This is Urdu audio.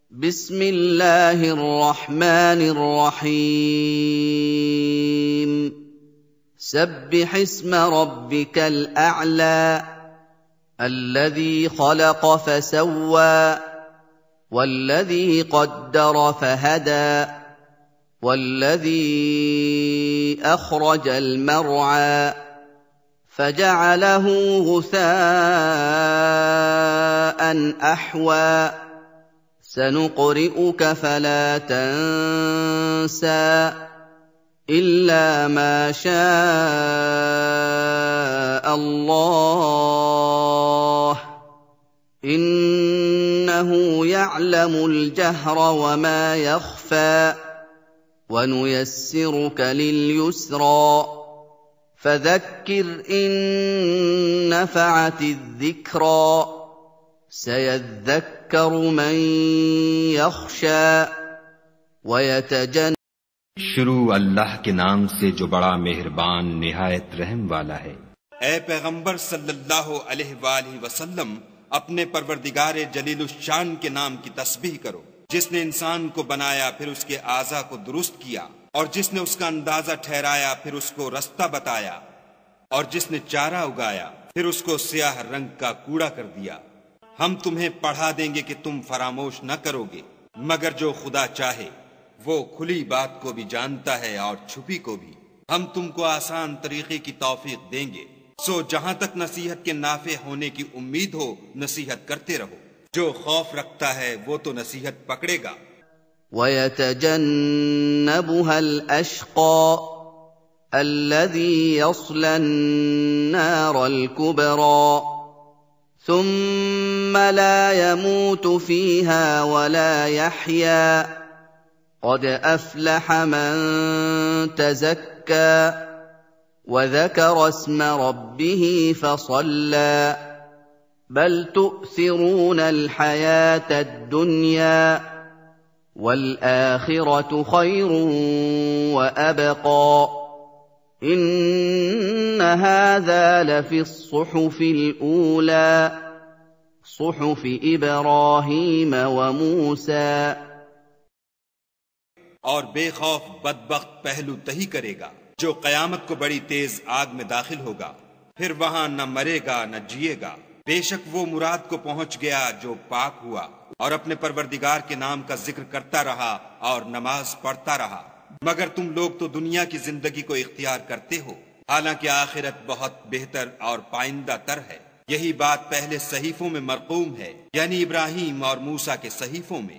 بسم اللہ الرحمن الرحیم سبح اسم ربک الاعلی الذی خلق فسوى والذی قدر فہدى والذی اخرج المرعى فجعله غثاء احوى سنقرئك فلا تنسى إلا ما شاء الله إنه يعلم الجهر وما يخفى ونيسرك لليسرى فذكر إن نفعت الذكرى سيذكر من يخشى ويتجنب شروع اللہ کے نام سے جو بڑا مہربان نہایت رحم والا ہے۔ اے پیغمبر صلی اللہ علیہ وآلہ وسلم، اپنے پروردگار جلیل الشان کے نام کی تسبیح کرو، جس نے انسان کو بنایا پھر اس کے اعضاء کو درست کیا، اور جس نے اس کا اندازہ ٹھہرایا پھر اس کو رستہ بتایا، اور جس نے چارہ اگایا پھر اس کو سیاہ رنگ کا کوڑا کر دیا۔ ہم تمہیں پڑھا دیں گے کہ تم فراموش نہ کرو گے، مگر جو خدا چاہے، وہ کھلی بات کو بھی جانتا ہے اور چھپی کو بھی۔ ہم تم کو آسان طریقے کی توفیق دیں گے، سو جہاں تک نصیحت کے نافع ہونے کی امید ہو نصیحت کرتے رہو، جو خوف رکھتا ہے وہ تو نصیحت پکڑے گا۔ وَيَتَجَنَّبُهَا الْأَشْقَى الَّذِي يَصْلَى النَّارَ الْكُبْرَى ثُمَّ لَا يَمُوتُ فِيهَا وَلَا يَحْيَى قَدْ أَفْلَحَ مَن تَزَكَّى وَذَكَرَ اسْمَ رَبِّهِ فَصَلَّى بَلْ تُؤْثِرُونَ الْحَيَاةَ الدُّنْيَا وَالْآخِرَةُ خَيْرٌ وَأَبْقَى إِنَّ هَذَا لَفِي الصُّحُفِ الْأُولَى صُحُفِ إِبْرَاهِيمَ وَمُوسَى۔ اور بے خوف بدبخت پہلو تہی کرے گا جو قیامت کو بڑی تیز آگ میں داخل ہوگا، پھر وہاں نہ مرے گا نہ جیے گا۔ بے شک وہ مراد کو پہنچ گیا جو پاک ہوا اور اپنے پروردگار کے نام کا ذکر کرتا رہا اور نماز پڑھتا رہا، مگر تم لوگ تو دنیا کی زندگی کو اختیار کرتے ہو، حالانکہ آخرت بہت بہتر اور پائندہ تر ہے۔ یہی بات پہلے صحیفوں میں مرقوم ہے، یعنی ابراہیم اور موسیٰ کے صحیفوں میں۔